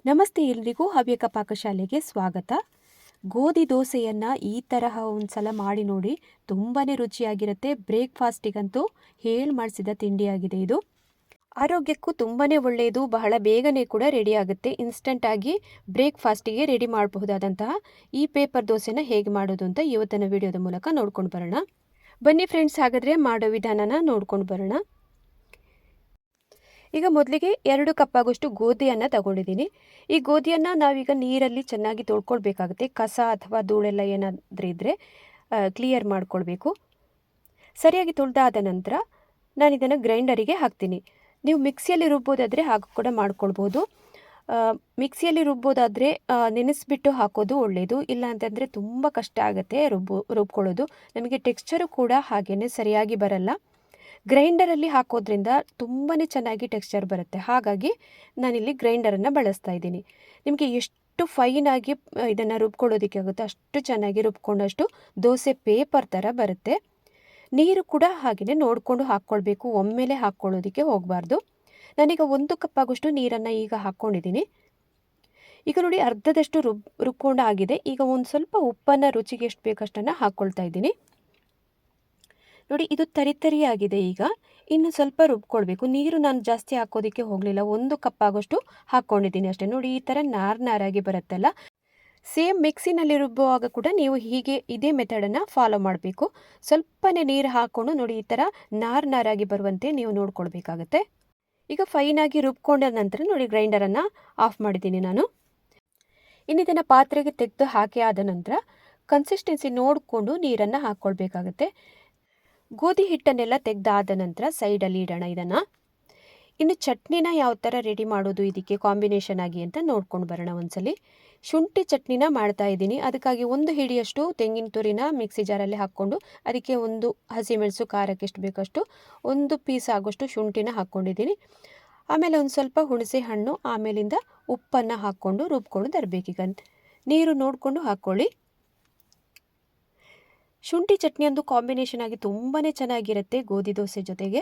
ನಮಸ್ತೆ ಎಲ್ರಿಗೂ ಹವ್ಯಕ ಪಾಕಶಾಲೆಗೆ ಸ್ವಾಗತ. ಗೋಧಿ ದೋಸೆಯನ್ನು ಈ ತರಹ ಒಂದ್ಸಲ ಮಾಡಿ ನೋಡಿ, ತುಂಬಾ ರುಚಿಯಾಗಿರುತ್ತೆ. ಬ್ರೇಕ್ಫಾಸ್ಟಿಗಂತೂ ಹೇಳಿ ಮಾಡಿಸಿದ ತಿಂಡಿಯಾಗಿದೆ ಇದು. ಆರೋಗ್ಯಕ್ಕೂ ತುಂಬಾ ಒಳ್ಳೆಯದು, ಬಹಳ ಬೇಗನೆ ಕೂಡ ರೆಡಿ ಆಗುತ್ತೆ. ಇನ್ಸ್ಟಂಟಾಗಿ ಬ್ರೇಕ್ಫಾಸ್ಟಿಗೆ ರೆಡಿ ಮಾಡಬಹುದಾದಂತಹ ಈ ಪೇಪರ್ ದೋಸೆನ ಹೇಗೆ ಮಾಡೋದು ಅಂತ ಇವತ್ತಿನ ವಿಡಿಯೋದ ಮೂಲಕ ನೋಡ್ಕೊಂಡು ಬರೋಣ. ಬನ್ನಿ ಫ್ರೆಂಡ್ಸ್, ಹಾಗಾದರೆ ಮಾಡೋ ವಿಧಾನನ ನೋಡ್ಕೊಂಡು ಬರೋಣ. ಈಗ ಮೊದಲಿಗೆ 2 ಕಪ್ ಆಗೋಷ್ಟು ಗೋಧಿಯನ್ನು ತಗೊಂಡಿದ್ದೀನಿ. ಈ ಗೋಧಿಯನ್ನು ನಾವೀಗ ನೀರಲ್ಲಿ ಚೆನ್ನಾಗಿ ತೊಳ್ಕೊಳ್ಬೇಕಾಗುತ್ತೆ. ಕಸ ಅಥವಾ ಧೂಳೆಲ್ಲ ಏನಾದರೂ ಇದ್ದರೆ ಕ್ಲಿಯರ್ ಮಾಡ್ಕೊಳ್ಬೇಕು. ಸರಿಯಾಗಿ ತೊಳೆದಾದ ನಂತರ ನಾನು ಇದನ್ನು ಗ್ರೈಂಡರಿಗೆ ಹಾಕ್ತೀನಿ. ನೀವು ಮಿಕ್ಸಿಯಲ್ಲಿ ರುಬ್ಬೋದಾದರೆ ಹಾಗೆ ಕೂಡ ಮಾಡ್ಕೊಳ್ಬೋದು. ಮಿಕ್ಸಿಯಲ್ಲಿ ರುಬ್ಬೋದಾದರೆ ನೆನೆಸ್ಬಿಟ್ಟು ಹಾಕೋದು ಒಳ್ಳೆಯದು. ಇಲ್ಲ ಅಂತಂದರೆ ತುಂಬ ಕಷ್ಟ ಆಗುತ್ತೆ ರುಬ್ಕೊಳ್ಳೋದು. ನಮಗೆ ಟೆಕ್ಸ್ಚರು ಕೂಡ ಹಾಗೇ ಸರಿಯಾಗಿ ಬರಲ್ಲ. ಗ್ರೈಂಡರಲ್ಲಿ ಹಾಕೋದ್ರಿಂದ ತುಂಬಾ ಚೆನ್ನಾಗಿ ಟೆಕ್ಸ್ಚರ್ ಬರುತ್ತೆ. ಹಾಗಾಗಿ ನಾನಿಲ್ಲಿ ಗ್ರೈಂಡರನ್ನು ಬಳಸ್ತಾ ಇದ್ದೀನಿ. ನಿಮಗೆ ಎಷ್ಟು ಫೈನಾಗಿ ಇದನ್ನು ರುಬ್ಕೊಳ್ಳೋದಕ್ಕೆ ಆಗುತ್ತೆ ಅಷ್ಟು ಚೆನ್ನಾಗಿ ರುಬ್ಕೊಂಡಷ್ಟು ದೋಸೆ ಪೇಪರ್ ಥರ ಬರುತ್ತೆ. ನೀರು ಕೂಡ ಹಾಗೆಯೇ ನೋಡಿಕೊಂಡು ಹಾಕ್ಕೊಳ್ಬೇಕು, ಒಮ್ಮೆಲೆ ಹಾಕ್ಕೊಳ್ಳೋದಕ್ಕೆ ಹೋಗಬಾರ್ದು. ನಾನೀಗ 1 ಕಪ್ ಆಗೋಷ್ಟು ನೀರನ್ನು ಈಗ ಹಾಕ್ಕೊಂಡಿದ್ದೀನಿ. ಈಗ ನೋಡಿ, ಅರ್ಧದಷ್ಟು ರುಬ್ಕೊಂಡು ಆಗಿದೆ. ಈಗ ಒಂದು ಸ್ವಲ್ಪ ಉಪ್ಪನ್ನು ರುಚಿಗೆ ಎಷ್ಟು ಬೇಕಷ್ಟನ್ನು ಹಾಕ್ಕೊಳ್ತಾ ಇದ್ದೀನಿ. ನೋಡಿ, ಇದು ತರಿಯಾಗಿದೆ. ಈಗ ಇನ್ನು ಸ್ವಲ್ಪ ರುಬ್ಕೊಳ್ಬೇಕು. ನೀರು ನಾನು ಜಾಸ್ತಿ ಹಾಕೋದಕ್ಕೆ ಹೋಗಲಿಲ್ಲ, 1 ಕಪ್ ಆಗೋಷ್ಟು ಹಾಕ್ಕೊಂಡಿದ್ದೀನಿ ಅಷ್ಟೇ. ನೋಡಿ, ಈ ಥರ ನಾರಾಗಿ ಬರುತ್ತಲ್ಲ, ಸೇಮ್ ಮಿಕ್ಸಿನಲ್ಲಿ ರುಬ್ಬುವಾಗ ಕೂಡ ನೀವು ಹೀಗೆ ಇದೇ ಮೆಥಡನ್ನು ಫಾಲೋ ಮಾಡಬೇಕು. ಸ್ವಲ್ಪನೇ ನೀರು ಹಾಕ್ಕೊಂಡು ನೋಡಿ, ಈ ಥರ ನಾರಾಗಿ ಬರುವಂತೆ ನೀವು ನೋಡ್ಕೊಳ್ಬೇಕಾಗತ್ತೆ. ಈಗ ಫೈನಾಗಿ ರುಬ್ಕೊಂಡ ನಂತರ ನೋಡಿ, ಗ್ರೈಂಡರನ್ನು ಆಫ್ ಮಾಡಿದ್ದೀನಿ ನಾನು. ಇನ್ನು ಇದನ್ನು ಪಾತ್ರೆಗೆ ತೆಗೆದು ಹಾಕಿ ಆದ ನಂತರ ಕನ್ಸಿಸ್ಟೆನ್ಸಿ ನೋಡಿಕೊಂಡು ನೀರನ್ನು ಹಾಕ್ಕೊಳ್ಬೇಕಾಗತ್ತೆ. ಗೋಧಿ ಹಿಟ್ಟನ್ನೆಲ್ಲ ತೆಗೆದಾದ ನಂತರ ಸೈಡಲ್ಲಿ ಇಡೋಣ ಇದನ್ನು. ಇನ್ನು ಚಟ್ನಿನ ಯಾವ ಥರ ರೆಡಿ ಮಾಡೋದು ಇದಕ್ಕೆ ಕಾಂಬಿನೇಷನ್ ಆಗಿ ಅಂತ ನೋಡ್ಕೊಂಡು ಬರೋಣ ಒಂದ್ಸಲಿ. ಶುಂಠಿ ಚಟ್ನಿನ ಮಾಡ್ತಾ ಇದ್ದೀನಿ. ಅದಕ್ಕಾಗಿ 1 ಹಿಡಿಯಷ್ಟು ತೆಂಗಿನ ತುರಿನ ಮಿಕ್ಸಿ ಜಾರಲ್ಲಿ ಹಾಕ್ಕೊಂಡು ಅದಕ್ಕೆ 1 ಹಸಿಮೆಣಸು, ಖಾರಕ್ಕೆ ಎಷ್ಟು ಬೇಕಷ್ಟು 1 ಪೀಸ್ ಆಗೋಷ್ಟು ಶುಂಠಿನ ಹಾಕ್ಕೊಂಡಿದ್ದೀನಿ. ಆಮೇಲೆ ಒಂದು ಸ್ವಲ್ಪ ಹುಣಸೆ ಹಣ್ಣು, ಆಮೇಲಿಂದ ಉಪ್ಪನ್ನು ಹಾಕ್ಕೊಂಡು ರುಬ್ಕೊಂಡು ತರಬೇಕೀಗ. ನೀರು ನೋಡಿಕೊಂಡು ಹಾಕ್ಕೊಳ್ಳಿ. ಶುಂಠಿ ಚಟ್ನಿ ಒಂದು ಕಾಂಬಿನೇಷನ್ ಆಗಿ ತುಂಬಾ ಚೆನ್ನಾಗಿರುತ್ತೆ ಗೋಧಿ ದೋಸೆ ಜೊತೆಗೆ.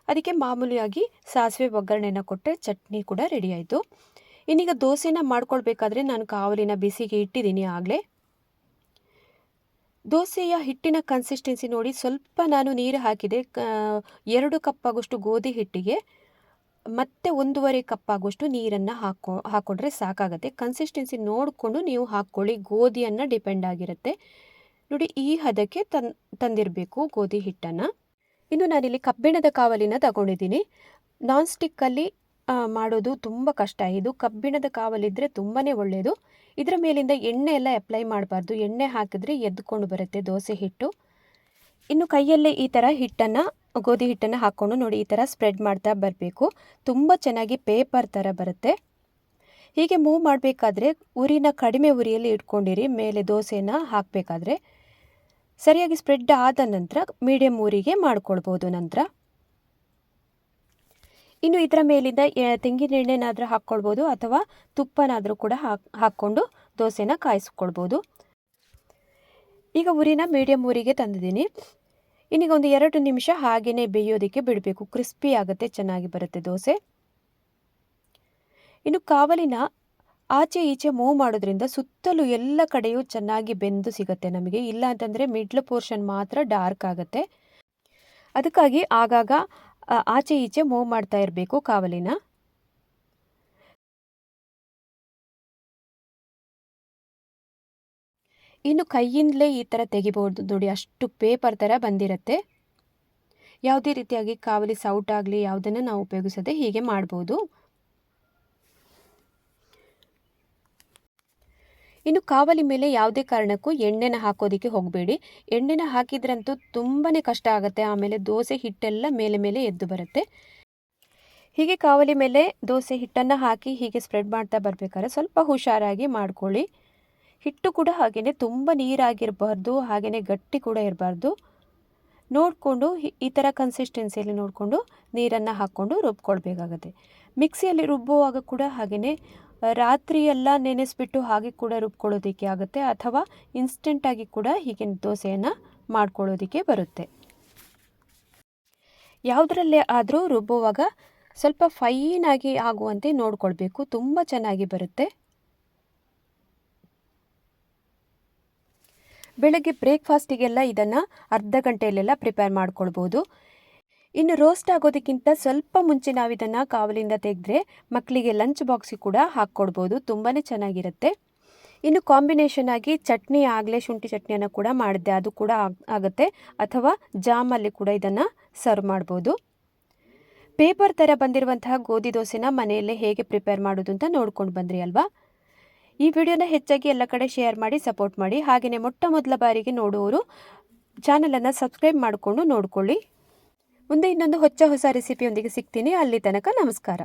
ಅದಕ್ಕೆ ಮಾಮೂಲಿಯಾಗಿ ಸಾಸಿವೆ ಒಗ್ಗರಣೆನ ಕೊಟ್ಟರೆ ಚಟ್ನಿ ಕೂಡ ರೆಡಿ ಆಯಿತು. ಇನ್ನೀಗ ದೋಸೆನ ಮಾಡ್ಕೊಳ್ಬೇಕಾದ್ರೆ ನಾನು ಕಾವಲಿನ ಬಿಸಿಗೆ ಇಟ್ಟಿದ್ದೀನಿ ಆಗಲೇ. ದೋಸೆಯ ಹಿಟ್ಟಿನ ಕನ್ಸಿಸ್ಟೆನ್ಸಿ ನೋಡಿ, ಸ್ವಲ್ಪ ನಾನು ನೀರು ಹಾಕಿದೆ. 2 ಕಪ್ ಆಗೋಷ್ಟು ಗೋಧಿ ಹಿಟ್ಟಿಗೆ ಮತ್ತೆ 1.5 ಕಪ್ ಆಗೋಷ್ಟು ನೀರನ್ನು ಹಾಕ್ಕೊಂಡ್ರೆ ಸಾಕಾಗುತ್ತೆ. ಕನ್ಸಿಸ್ಟೆನ್ಸಿ ನೋಡಿಕೊಂಡು ನೀವು ಹಾಕ್ಕೊಳ್ಳಿ, ಗೋಧಿಯನ್ನು ಡಿಪೆಂಡ್ ಆಗಿರುತ್ತೆ. ನೋಡಿ, ಈ ಹದಕ್ಕೆ ತಂದಿರಬೇಕು ಗೋಧಿ ಹಿಟ್ಟನ್ನು. ಇನ್ನು ನಾನಿಲ್ಲಿ ಕಬ್ಬಿಣದ ಕಾವಲಿನ ತಗೊಂಡಿದ್ದೀನಿ. ನಾನ್ ಸ್ಟಿಕ್ಕಲ್ಲಿ ಮಾಡೋದು ತುಂಬ ಕಷ್ಟ. ಇದು ಕಬ್ಬಿಣದ ಕಾವಲಿದ್ದರೆ ತುಂಬಾ ಒಳ್ಳೆಯದು. ಇದರ ಮೇಲಿಂದ ಎಣ್ಣೆ ಎಲ್ಲ ಅಪ್ಲೈ ಮಾಡಬಾರ್ದು. ಎಣ್ಣೆ ಹಾಕಿದ್ರೆ ಎದ್ದುಕೊಂಡು ಬರುತ್ತೆ ದೋಸೆ ಹಿಟ್ಟು. ಇನ್ನು ಕೈಯಲ್ಲೇ ಈ ಥರ ಗೋಧಿ ಹಿಟ್ಟನ್ನು ಹಾಕ್ಕೊಂಡು ನೋಡಿ, ಈ ಥರ ಸ್ಪ್ರೆಡ್ ಮಾಡ್ತಾ ಬರಬೇಕು. ತುಂಬ ಚೆನ್ನಾಗಿ ಪೇಪರ್ ಥರ ಬರುತ್ತೆ. ಹೀಗೆ ಮೂವ್ ಮಾಡಬೇಕಾದ್ರೆ ಉರಿನ ಕಡಿಮೆ ಉರಿಯಲ್ಲಿ ಇಟ್ಕೊಂಡಿರಿ. ಮೇಲೆ ದೋಸೆನ ಹಾಕಬೇಕಾದ್ರೆ ಸರಿಯಾಗಿ ಸ್ಪ್ರೆಡ್ ಆದ ನಂತರ ಮೀಡಿಯಮ್ ಊರಿಗೆ ಮಾಡ್ಕೊಳ್ಬೋದು. ನಂತರ ಇನ್ನು ಇದರ ಮೇಲಿಂದ ತೆಂಗಿನ ಎಣ್ಣೆನಾದರೂ ಹಾಕ್ಕೊಳ್ಬೋದು ಅಥವಾ ತುಪ್ಪನಾದರೂ ಕೂಡ ಹಾಕ್ಕೊಂಡು ದೋಸೆನ ಕಾಯಿಸ್ಕೊಳ್ಬೋದು. ಈಗ ಉರಿನ ಮೀಡಿಯಮ್ ಊರಿಗೆ ತಂದಿದ್ದೀನಿ. ಇನ್ನೀಗ ಒಂದು 2 ನಿಮಿಷ ಹಾಗೆಯೇ ಬೇಯೋದಕ್ಕೆ ಬಿಡಬೇಕು. ಕ್ರಿಸ್ಪಿ ಆಗುತ್ತೆ, ಚೆನ್ನಾಗಿ ಬರುತ್ತೆ ದೋಸೆ. ಇನ್ನು ಕಾವಲಿನ ಆಚೆ ಈಚೆ ಮೂವ್ ಮಾಡೋದ್ರಿಂದ ಸುತ್ತಲೂ ಎಲ್ಲ ಕಡೆಯೂ ಚೆನ್ನಾಗಿ ಬೆಂದು ಸಿಗುತ್ತೆ ನಮಗೆ. ಇಲ್ಲ ಅಂತಂದರೆ ಮಿಡ್ಲ್ ಪೋರ್ಷನ್ ಮಾತ್ರ ಡಾರ್ಕ್ ಆಗುತ್ತೆ. ಅದಕ್ಕಾಗಿ ಆಗಾಗ ಆಚೆ ಈಚೆ ಮೂವ್ ಮಾಡ್ತಾ ಇರಬೇಕು ಕಾವಲಿನ. ಇನ್ನು ಕೈಯಿಂದಲೇ ಈ ಥರ ತೆಗಿಬೋದು ನೋಡಿ, ಅಷ್ಟು ಪೇಪರ್ ಥರ ಬಂದಿರುತ್ತೆ. ಯಾವುದೇ ರೀತಿಯಾಗಿ ಕಾವಲಿ ಸೌಟ್ ಆಗಲಿ ಯಾವುದನ್ನು ನಾವು ಉಪಯೋಗಿಸದೆ ಹೀಗೆ ಮಾಡ್ಬೋದು. ಇನ್ನು ಕಾವಲಿ ಮೇಲೆ ಯಾವುದೇ ಕಾರಣಕ್ಕೂ ಎಣ್ಣೆನ ಹಾಕೋದಕ್ಕೆ ಹೋಗಬೇಡಿ. ಎಣ್ಣೆನ ಹಾಕಿದ್ರಂತೂ ತುಂಬಾ ಕಷ್ಟ ಆಗುತ್ತೆ. ಆಮೇಲೆ ದೋಸೆ ಹಿಟ್ಟೆಲ್ಲ ಮೇಲೆ ಎದ್ದು ಬರುತ್ತೆ. ಹೀಗೆ ಕಾವಲಿ ಮೇಲೆ ದೋಸೆ ಹಿಟ್ಟನ್ನು ಹಾಕಿ ಹೀಗೆ ಸ್ಪ್ರೆಡ್ ಮಾಡ್ತಾ ಬರಬೇಕಾದ್ರೆ ಸ್ವಲ್ಪ ಹುಷಾರಾಗಿ ಮಾಡ್ಕೊಳ್ಳಿ. ಹಿಟ್ಟು ಕೂಡ ಹಾಗೆಯೇ ತುಂಬ ನೀರಾಗಿರಬಾರ್ದು, ಹಾಗೆಯೇ ಗಟ್ಟಿ ಕೂಡ ಇರಬಾರ್ದು. ನೋಡಿಕೊಂಡು ಈ ಥರ ಕನ್ಸಿಸ್ಟೆನ್ಸಿಯಲ್ಲಿ ನೋಡಿಕೊಂಡು ನೀರನ್ನು ಹಾಕ್ಕೊಂಡು ರುಬ್ಕೊಳ್ಬೇಕಾಗತ್ತೆ. ಮಿಕ್ಸಿಯಲ್ಲಿ ರುಬ್ಬುವಾಗ ಕೂಡ ಹಾಗೆಯೇ ರಾತ್ರಿ ಎಲ್ಲ ನೆನೆಸ್ಬಿಟ್ಟು ಹಾಗೆ ಕೂಡ ರುಬ್ಕೊಳ್ಳೋದಕ್ಕೆ ಆಗುತ್ತೆ, ಅಥವಾ ಇನ್ಸ್ಟೆಂಟಾಗಿ ಕೂಡ ಹೀಗೆ ದೋಸೆಯನ್ನು ಮಾಡ್ಕೊಳ್ಳೋದಕ್ಕೆ ಬರುತ್ತೆ. ಯಾವುದರಲ್ಲೇ ಆದರೂ ರುಬ್ಬುವಾಗ ಸ್ವಲ್ಪ ಫೈನಾಗಿ ಆಗುವಂತೆ ನೋಡ್ಕೊಳ್ಬೇಕು, ತುಂಬ ಚೆನ್ನಾಗಿ ಬರುತ್ತೆ. ಬೆಳಗ್ಗೆ ಬ್ರೇಕ್ಫಾಸ್ಟಿಗೆಲ್ಲ ಇದನ್ನು ಅರ್ಧ ಗಂಟೆಯಲ್ಲೆಲ್ಲ ಪ್ರಿಪೇರ್ ಮಾಡ್ಕೊಳ್ಬೋದು. ಇನ್ನು ರೋಸ್ಟ್ ಆಗೋದಕ್ಕಿಂತ ಸ್ವಲ್ಪ ಮುಂಚೆ ನಾವು ಇದನ್ನು ಕಾವಲಿಂದ ತೆಗೆದ್ರೆ ಮಕ್ಕಳಿಗೆ ಲಂಚ್ ಬಾಕ್ಸಿಗೆ ಕೂಡ ಹಾಕ್ಕೊಡ್ಬೋದು, ತುಂಬಾ ಚೆನ್ನಾಗಿರುತ್ತೆ. ಇನ್ನು ಕಾಂಬಿನೇಷನ್ ಆಗಿ ಚಟ್ನಿ, ಆಗಲೇ ಶುಂಠಿ ಚಟ್ನಿಯನ್ನು ಕೂಡ ಮಾಡಿದ್ದೆ, ಅದು ಕೂಡ ಆಗುತ್ತೆ. ಅಥವಾ ಜಾಮಲ್ಲಿ ಕೂಡ ಇದನ್ನು ಸರ್ವ್ ಮಾಡ್ಬೋದು. ಪೇಪರ್ ಥರ ಬಂದಿರುವಂತಹ ಗೋಧಿ ದೋಸೆನ ಮನೆಯಲ್ಲೇ ಹೇಗೆ ಪ್ರಿಪೇರ್ ಮಾಡೋದು ಅಂತ ನೋಡ್ಕೊಂಡು ಬಂದ್ರಿ ಅಲ್ವಾ. ಈ ವಿಡಿಯೋನ ಹೆಚ್ಚಾಗಿ ಎಲ್ಲ ಕಡೆ ಶೇರ್ ಮಾಡಿ ಸಪೋರ್ಟ್ ಮಾಡಿ. ಹಾಗೆಯೇ ಮೊಟ್ಟ ಮೊದಲ ಬಾರಿಗೆ ನೋಡುವವರು ಚಾನಲನ್ನು ಸಬ್ಸ್ಕ್ರೈಬ್ ಮಾಡಿಕೊಂಡು ನೋಡ್ಕೊಳ್ಳಿ. ಮುಂದೆ ಇನ್ನೊಂದು ಹೊಸ ರೆಸಿಪಿಯೊಂದಿಗೆ ಸಿಗ್ತೀನಿ. ಅಲ್ಲಿ ತನಕ ನಮಸ್ಕಾರ.